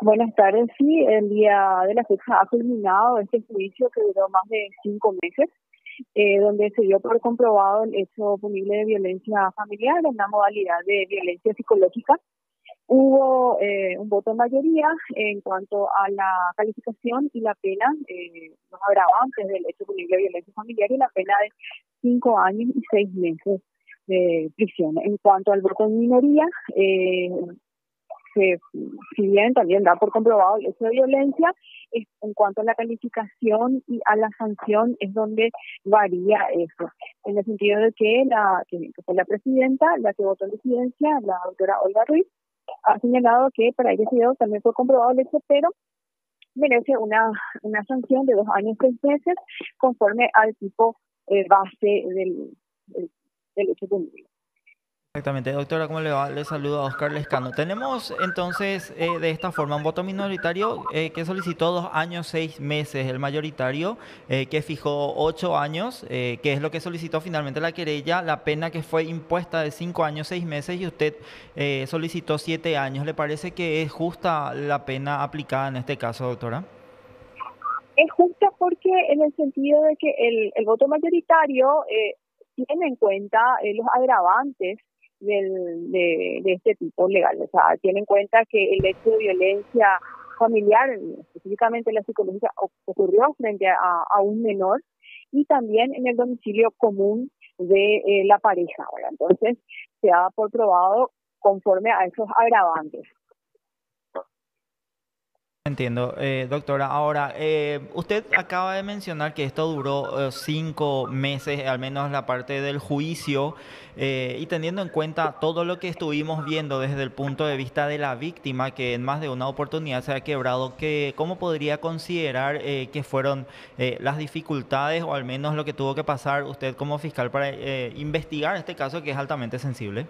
Buenas tardes. Sí, el día de la fecha ha culminado este juicio que duró más de 5 meses, donde se dio por comprobado el hecho punible de violencia familiar en la modalidad de violencia psicológica. Hubo un voto en mayoría en cuanto a la calificación y la pena, los agravantes del hecho punible de violencia familiar y la pena de 5 años y 6 meses de prisión. En cuanto al voto en minoría, que si bien también da por comprobado el hecho de violencia, en cuanto a la calificación y a la sanción es donde varía eso, en el sentido de que que fue la presidenta, la que votó en disidencia, la doctora Olga Ruiz, ha señalado que para ella también fue comprobado el hecho, pero merece una sanción de 2 años y 6 meses conforme al tipo base del, del hecho punible. Exactamente, doctora, ¿cómo le va? Le saluda Oscar Lescano. Tenemos entonces de esta forma un voto minoritario que solicitó 2 años, 6 meses, el mayoritario que fijó 8 años, que es lo que solicitó finalmente la querella, la pena que fue impuesta de 5 años, 6 meses y usted solicitó 7 años. ¿Le parece que es justa la pena aplicada en este caso, doctora? Es justa porque en el sentido de que el voto mayoritario tiene en cuenta los agravantes de este tipo legal. O sea, tiene en cuenta que el hecho de violencia familiar, específicamente la psicológica, ocurrió frente a un menor y también en el domicilio común de la pareja. ¿Verdad? Entonces, se ha por probado conforme a esos agravantes. Entiendo, doctora. Ahora, usted acaba de mencionar que esto duró 5 meses, al menos la parte del juicio, y teniendo en cuenta todo lo que estuvimos viendo desde el punto de vista de la víctima, que en más de una oportunidad se ha quebrado, ¿cómo podría considerar que fueron las dificultades o al menos lo que tuvo que pasar usted como fiscal para investigar este caso que es altamente sensible?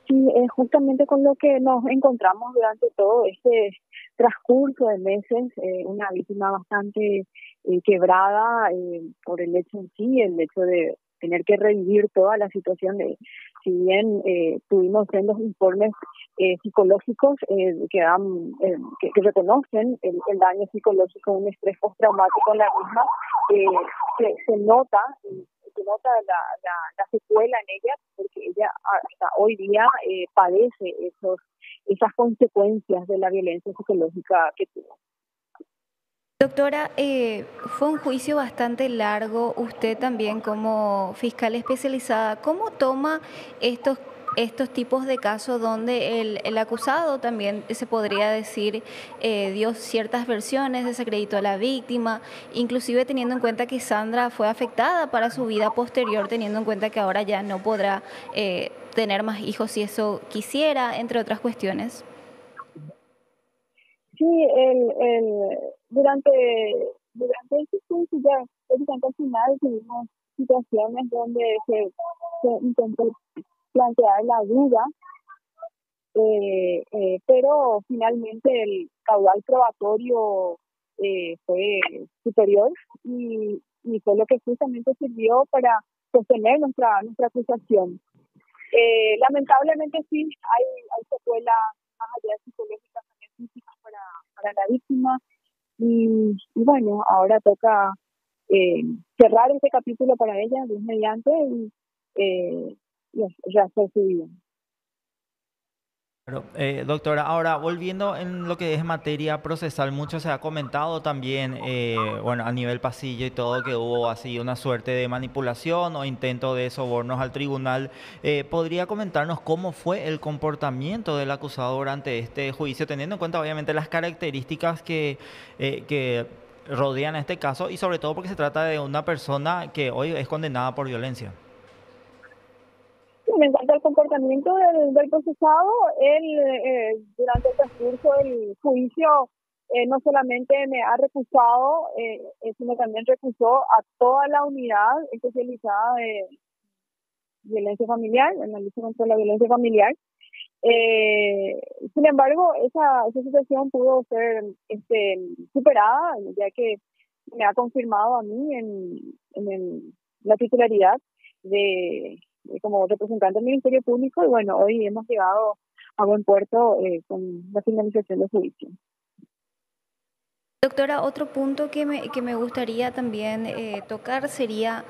Sí, es justamente con lo que nos encontramos durante todo este transcurso de meses, una víctima bastante quebrada por el hecho en sí, el hecho de tener que revivir toda la situación de, si bien tuvimos sendos informes psicológicos que reconocen el daño psicológico, un estrés postraumático en la misma, se nota la secuela en ella, porque ella hasta hoy día padece esas consecuencias de la violencia psicológica que tuvo. Doctora, fue un juicio bastante largo. Usted también como fiscal especializada, ¿cómo toma estos tipos de casos donde el acusado también se podría decir dio ciertas versiones, desacreditó a la víctima, inclusive teniendo en cuenta que Sandra fue afectada para su vida posterior, teniendo en cuenta que ahora ya no podrá tener más hijos si eso quisiera, entre otras cuestiones? Sí, durante, durante este curso ya prácticamente al final tuvimos situaciones donde se intentó plantear la duda, pero finalmente el caudal probatorio fue superior y fue lo que justamente sirvió para sostener nuestra acusación. Lamentablemente sí, hay secuelas más allá de psicológicas, también físicas para la víctima y bueno, ahora toca eh, cerrar este capítulo para ella, Dios mediante, eh, y rehacer su vida. Claro, doctora, ahora volviendo en lo que es materia procesal, mucho se ha comentado también, bueno, a nivel pasillo y todo, que hubo así una suerte de manipulación o intento de sobornos al tribunal. ¿Podría comentarnos cómo fue el comportamiento del acusado durante este juicio, teniendo en cuenta obviamente las características que rodean este caso y sobre todo porque se trata de una persona que hoy es condenada por violencia? En cuanto al comportamiento del procesado, él durante el transcurso del juicio no solamente me ha recusado, sino también recusó a toda la unidad especializada de violencia familiar, en la lucha contra la violencia familiar. Eh, Sin embargo, esa situación pudo ser superada, ya que me ha confirmado a mí la titularidad de como representante del Ministerio Público y bueno, hoy hemos llegado a buen puerto con la finalización de su juicio. Doctora, otro punto que me gustaría también tocar sería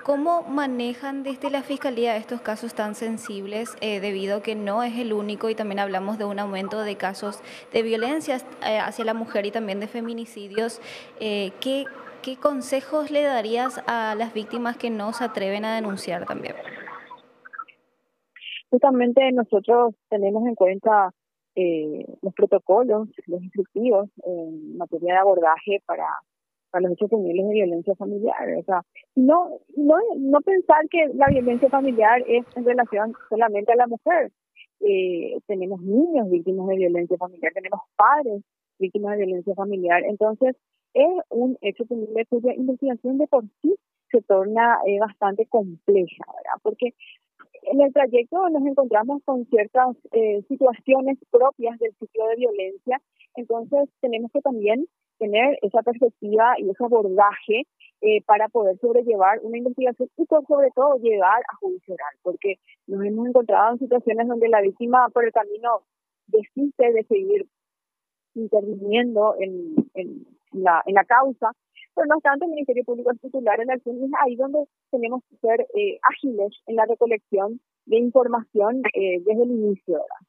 cómo manejan desde la Fiscalía estos casos tan sensibles, debido a que no es el único y también hablamos de un aumento de casos de violencia hacia la mujer y también de feminicidios. ¿Qué consejos le darías a las víctimas que no se atreven a denunciar también? Justamente nosotros tenemos en cuenta los protocolos, los instructivos en materia de abordaje para los hechos punibles de violencia familiar. O sea, no pensar que la violencia familiar es en relación solamente a la mujer. Tenemos niños víctimas de violencia familiar, tenemos padres víctimas de violencia familiar. Entonces, es un hecho punible cuya investigación de por sí se torna bastante compleja, ¿verdad? Porque en el trayecto nos encontramos con ciertas situaciones propias del ciclo de violencia, entonces tenemos que también tener esa perspectiva y ese abordaje para poder sobrellevar una investigación y sobre todo llegar a juicio oral, porque nos hemos encontrado en situaciones donde la víctima por el camino desiste de seguir interviniendo en la causa, pero no obstante el Ministerio Público es titular en la acción y es ahí donde tenemos que ser ágiles en la recolección de información desde el inicio, ¿verdad?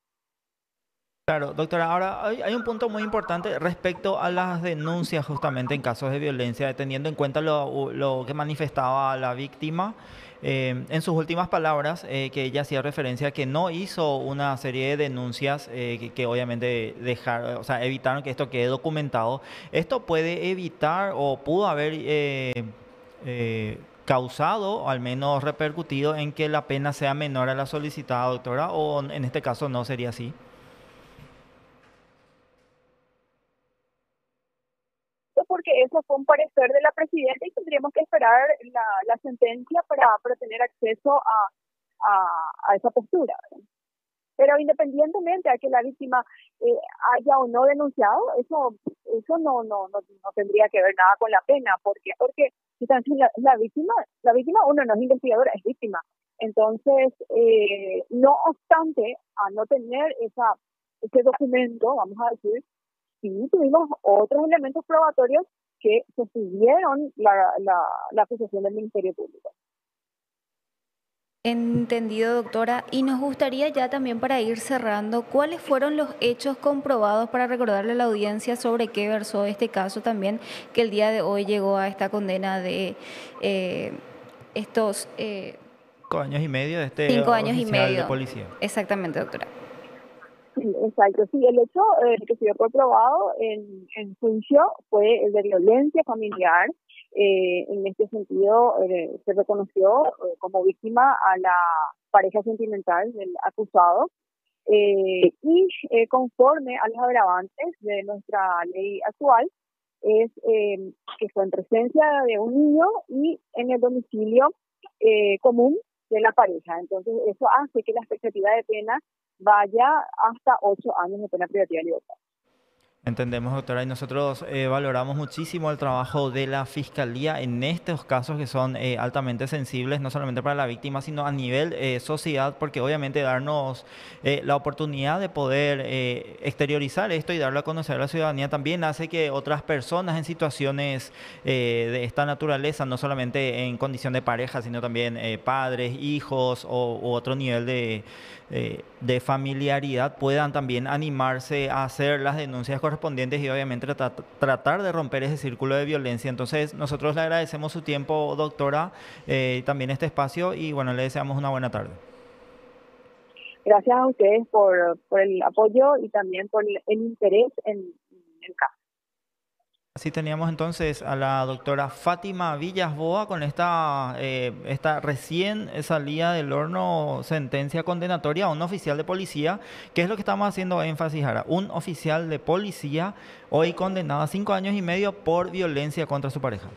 Claro, doctora, ahora hay un punto muy importante respecto a las denuncias justamente en casos de violencia, teniendo en cuenta lo que manifestaba la víctima en sus últimas palabras, que ella hacía referencia a que no hizo una serie de denuncias que obviamente o sea, evitaron que esto quede documentado. ¿Esto puede evitar o pudo haber causado, o al menos repercutido en que la pena sea menor a la solicitada, doctora, o en este caso no sería así? Porque eso fue un parecer de la presidenta y tendríamos que esperar la sentencia para tener acceso a esa postura, ¿verdad? Pero independientemente de que la víctima haya o no denunciado, eso no tendría que ver nada con la pena. ¿Por qué? Porque la víctima, uno no es investigadora, es víctima. Entonces, no obstante, a no tener ese documento, vamos a decir, sí tuvimos otros elementos probatorios que sostuvieron la acusación del Ministerio Público. Entendido, doctora. Y nos gustaría ya también para ir cerrando, ¿cuáles fueron los hechos comprobados para recordarle a la audiencia sobre qué versó este caso también, que el día de hoy llegó a esta condena de estos 5 años y medio de este 5 años y oficial de medio? policía? Exactamente, doctora. Sí, exacto. Sí, el hecho que se dio comprobado en juicio fue el de violencia familiar. En este sentido, se reconoció como víctima a la pareja sentimental del acusado y conforme a los agravantes de nuestra ley actual, es que fue en presencia de un niño y en el domicilio común de la pareja. Entonces, eso hace que la expectativa de pena vaya hasta 8 años de pena privativa de libertad. Entendemos, doctora, y nosotros valoramos muchísimo el trabajo de la Fiscalía en estos casos que son altamente sensibles, no solamente para la víctima, sino a nivel sociedad, porque obviamente darnos la oportunidad de poder exteriorizar esto y darlo a conocer a la ciudadanía también hace que otras personas en situaciones de esta naturaleza, no solamente en condición de pareja, sino también padres, hijos u otro nivel de familiaridad, puedan también animarse a hacer las denuncias correspondientes y obviamente tratar de romper ese círculo de violencia. Entonces, nosotros le agradecemos su tiempo, doctora, también este espacio y bueno, le deseamos una buena tarde. Gracias a ustedes por el apoyo y también por el interés en el caso. Así teníamos entonces a la doctora Fátima Villasboa con esta recién salida del horno sentencia condenatoria a un oficial de policía, que es lo que estamos haciendo énfasis ahora. Un oficial de policía hoy condenado a 5 años y medio por violencia contra su pareja.